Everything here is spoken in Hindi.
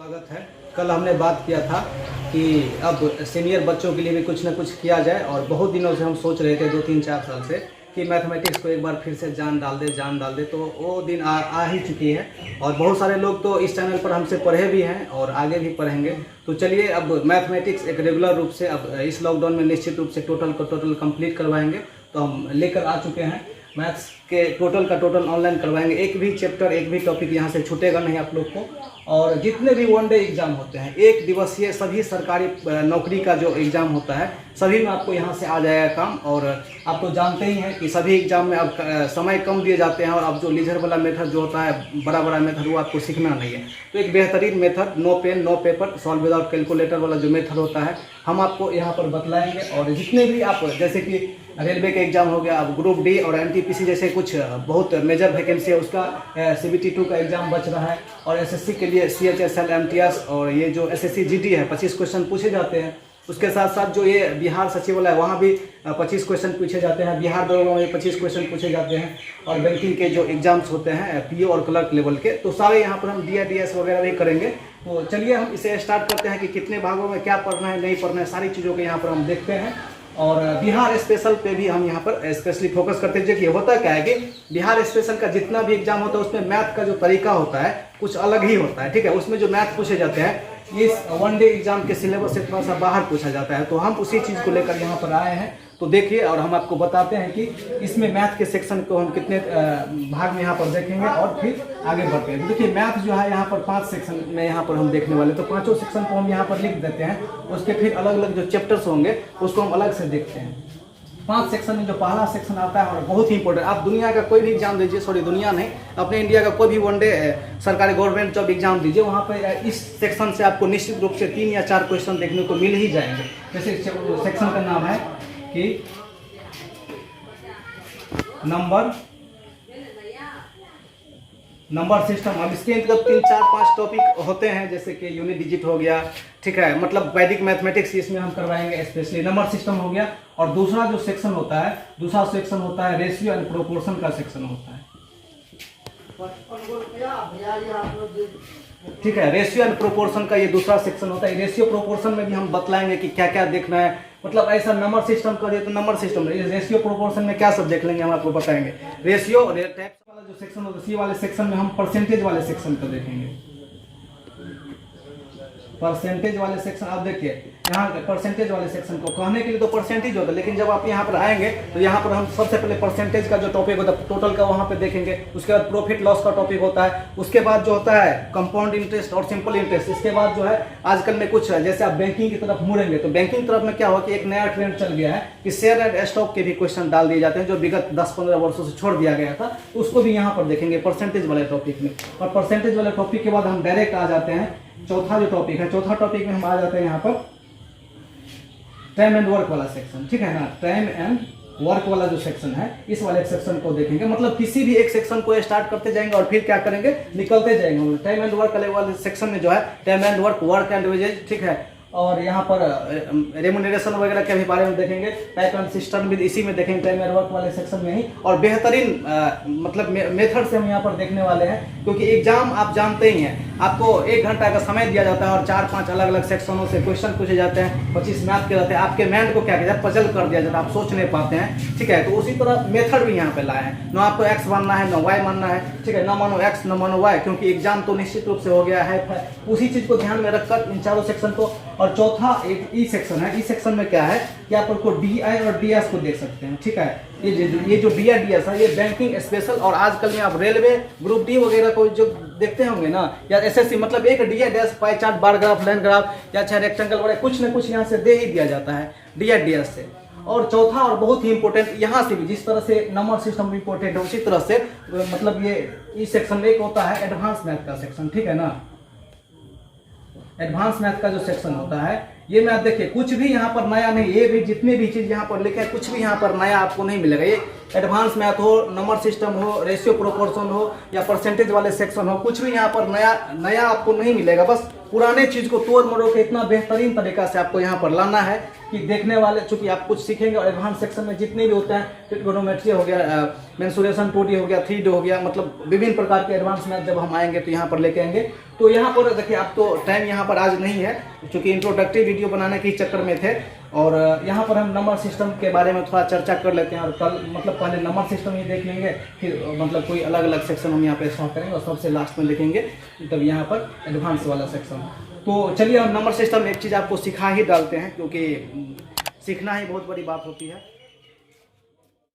स्वागत है। कल हमने बात किया था कि अब सीनियर बच्चों के लिए भी कुछ ना कुछ किया जाए और बहुत दिनों से हम सोच रहे थे 2-3-4 साल से कि मैथमेटिक्स को एक बार फिर से जान डाल दे तो वो दिन आ ही चुकी है। और बहुत सारे लोग तो इस चैनल पर हमसे पढ़े भी हैं और आगे भी पढ़ेंगे। तो चलिए अब मैथमेटिक्स एक रेगुलर रूप से अब इस लॉकडाउन में निश्चित रूप से टोटल कंप्लीट करवाएंगे। तो हम लेकर आ चुके हैं मैथ्स के टोटल का टोटल ऑनलाइन करवाएंगे। एक भी चैप्टर एक भी टॉपिक यहाँ से छूटेगा नहीं आप लोग को। और जितने भी वनडे एग्ज़ाम होते हैं, एक दिवसीय सभी सरकारी नौकरी का जो एग्ज़ाम होता है सभी में आपको यहाँ से आ जाएगा काम। और आप तो जानते ही हैं कि सभी एग्ज़ाम में अब समय कम दिए जाते हैं और अब जो लीजर वाला मेथड जो होता है बड़ा मेथड वो आपको सीखना नहीं है। तो एक बेहतरीन method no pain no paper solve without calculator वाला जो मेथड होता है हम आपको यहाँ पर बतलाएंगे। और जितने भी आप जैसे कि रेलवे के एग्ज़ाम हो गया, अब ग्रुप डी और एनटीपीसी जैसे कुछ बहुत मेजर वैकेंसी है उसका CBT 2 का एग्ज़ाम बच रहा है। और SSC के लिए CHSL MTS और ये जो SSC GT है 25 क्वेश्चन पूछे जाते हैं। उसके साथ साथ जो ये बिहार सचिवालय वहाँ भी 25 क्वेश्चन पूछे जाते हैं। बिहार दरोगा में 25 क्वेश्चन पूछे जाते हैं। और बैंकिंग के जो एग्जाम्स होते हैं PO और क्लर्क लेवल के तो सारे यहाँ पर हम DIDS वगैरह भी करेंगे। तो चलिए हम इसे स्टार्ट करते हैं कि कितने भागों में क्या पढ़ना है नहीं पढ़ना है सारी चीज़ों को यहाँ पर हम देखते हैं। और बिहार स्पेशल पे भी हम यहाँ पर स्पेशली फोकस करते हैं। देखिए होता क्या है कि बिहार स्पेशल का जितना भी एग्जाम होता है उसमें मैथ का जो तरीका होता है कुछ अलग ही होता है, ठीक है। उसमें जो मैथ पूछे जाते हैं इस वनडे एग्जाम के सिलेबस से थोड़ा सा बाहर पूछा जाता है। तो हम उसी चीज़ को लेकर यहाँ पर आए हैं। तो देखिए और हम आपको बताते हैं कि इसमें मैथ के सेक्शन को हम कितने भाग में यहाँ पर देखेंगे और फिर आगे बढ़ते हैं। तो देखिए मैथ जो है यहाँ पर 5 सेक्शन में यहाँ पर हम देखने वाले। तो पाँचों सेक्शन को हम यहाँ पर लिख देते हैं। उसके फिर अलग अलग जो चैप्टर्स होंगे उसको हम अलग से देखते हैं। 5 सेक्शन में जो पहला सेक्शन आता है और बहुत ही इंपॉर्टेंट, आप दुनिया का कोई भी एग्जाम दीजिए, सॉरी दुनिया नहीं अपने इंडिया का कोई भी वनडे सरकारी गवर्नमेंट जॉब एग्जाम दीजिए वहाँ पर इस सेक्शन से आपको निश्चित रूप से 3 या 4 क्वेश्चन देखने को मिल ही जाएंगे। जैसे सेक्शन का नाम है कि नंबर सिस्टम। अब इसके अंतर्गत 3-4-5 टॉपिक होते हैं जैसे कि यूनिट डिजिट हो गया, ठीक है, मतलब वैदिक मैथमेटिक्स इसमें हम करवाएंगे स्पेशली। नंबर सिस्टम हो गया और दूसरा सेक्शन होता है रेशियो एंड प्रोपोर्शन का सेक्शन होता है, ठीक है। रेशियो एंड प्रोपोर्शन का ये दूसरा सेक्शन होता है। रेशियो प्रोपोर्शन में भी हम बतलाएंगे कि क्या क्या देखना है। मतलब ऐसा नंबर सिस्टम का तो नंबर सिस्टम रेशियो प्रोपोर्शन में क्या सब देख लेंगे हम आपको बताएंगे। रेशियो टाइप्स वाला जो सेक्शन होता है सी वाले सेक्शन में हम परसेंटेज वाले सेक्शन को देखेंगे। परसेंटेज वाले सेक्शन आप देखिए यहाँ परसेंटेज वाले सेक्शन को कहने के लिए तो परसेंटेज होता है, लेकिन जब आप यहाँ पर आएंगे तो यहाँ पर हम सबसे पहले परसेंटेज का जो टॉपिक होता है टोटल का वहाँ पे देखेंगे। उसके बाद प्रॉफिट लॉस का टॉपिक होता है। उसके बाद जो होता है कंपाउंड इंटरेस्ट और सिंपल इंटरेस्ट। इसके बाद जो है आजकल में कुछ जैसे आप बैंकिंग की तरफ मुड़ेंगे तो बैंकिंग तरफ में क्या हुआ कि एक नया ट्रेंड चल गया है कि शेयर एंड स्टॉक के भी क्वेश्चन डाल दिए जाते हैं जो विगत 10-15 वर्षों से छोड़ दिया गया था। उसको भी यहाँ पर देखेंगे परसेंटेज वाले टॉपिक में। और परसेंटेज वाले टॉपिक के बाद हम डायरेक्ट आ जाते हैं चौथा जो टॉपिक है। चौथा टॉपिक में हम आ जाते हैं यहाँ पर टाइम एंड वर्क वाला सेक्शन, ठीक है ना। टाइम एंड वर्क वाला जो सेक्शन है इस वाले सेक्शन को देखेंगे। मतलब किसी भी एक सेक्शन को स्टार्ट करते जाएंगे और फिर क्या करेंगे निकलते जाएंगे। टाइम एंड वर्क वाले सेक्शन में जो है time and work and wages, ठीक है। और यहाँ पर रेम्यूनरेशन वगैरह के भी बारे में देखेंगे। टाइप एंड सिस्टम भी इसी में देखेंगे टाइम एंड वर्क वाले सेक्शन में ही। और बेहतरीन मतलब मेथड से हम यहाँ पर देखने वाले हैं क्योंकि एग्जाम आप जानते ही हैं आपको 1 घंटा का समय दिया जाता है और 4-5 अलग अलग सेक्शनों से क्वेश्चन पूछे जाते हैं। 25 मैथ के रहते हैं। आपके माइंड को क्या किया जाए पजल कर दिया जाता है, आप सोच नहीं पाते हैं, ठीक है। तो उसी तरह मेथड भी यहाँ पे लाए हैं। ना आपको x मानना है ना y मानना है, ठीक है। ना मानो x ना मानो y क्योंकि एग्जाम तो निश्चित रूप से हो गया है। उसी चीज को ध्यान में रखकर इन चारों सेक्शन को। और चौथा एक ई सेक्शन है। ई सेक्शन में क्या है कि आप उनको DI और DS को देख सकते हैं, ठीक है। ये जो DI DS है ये बैंकिंग स्पेशल और आजकल में आप रेलवे ग्रुप डी वगैरह को जो देखते होंगे ना या SSC मतलब एक DI DS pie chart bar graph line graph या चाहे रेक्टेंगल वगैरह कुछ ना कुछ यहाँ से दे ही दिया जाता है DI DS से। और चौथा और बहुत ही इंपॉर्टेंट यहाँ से भी जिस तरह से नंबर सिस्टम इंपॉर्टेंट है उसी तरह से मतलब ये इस सेक्शन में एक होता है एडवांस मैथ का सेक्शन, ठीक है ना। एडवांस मैथ का जो सेक्शन होता है ये मैथ देखिए कुछ भी यहाँ पर नया नहीं। ये भी जितने भी चीज यहाँ पर लिखे हैं कुछ भी यहाँ पर नया आपको नहीं मिलेगा। ये एडवांस मैथ हो, नंबर सिस्टम हो, रेशियो प्रोपोर्शन हो या परसेंटेज वाले सेक्शन हो, कुछ भी यहाँ पर नया आपको नहीं मिलेगा। बस पुराने चीज को तोड़ मरोड़ के इतना बेहतरीन तरीका से आपको यहाँ पर लाना है कि देखने वाले, चूंकि आप कुछ सीखेंगे और एडवांस सेक्शन में जितने भी होते हैं, ट्रिग्नोमेट्री हो गया, मेंसुरेशन 2D हो गया, 3D हो गया, मतलब विभिन्न प्रकार के एडवांस मैथ जब हम आएंगे तो यहाँ पर लेके आएंगे। तो यहाँ पर देखिए, आप तो टाइम यहाँ पर आज नहीं है, क्योंकि इंट्रोडक्टरी वीडियो बनाने के चक्कर में थे, और यहाँ पर हम नंबर सिस्टम के बारे में थोड़ा चर्चा कर लेते हैं। और कल मतलब पहले नंबर सिस्टम ही देख लेंगे, फिर मतलब कोई अलग अलग सेक्शन हम यहाँ पे स्टार्ट करेंगे और सबसे लास्ट में लिखेंगे तब यहाँ पर एडवांस वाला सेक्शन। तो चलिए, हम नंबर सिस्टम एक चीज़ आपको सिखा ही डालते हैं, क्योंकि सीखना ही बहुत बड़ी बात होती है।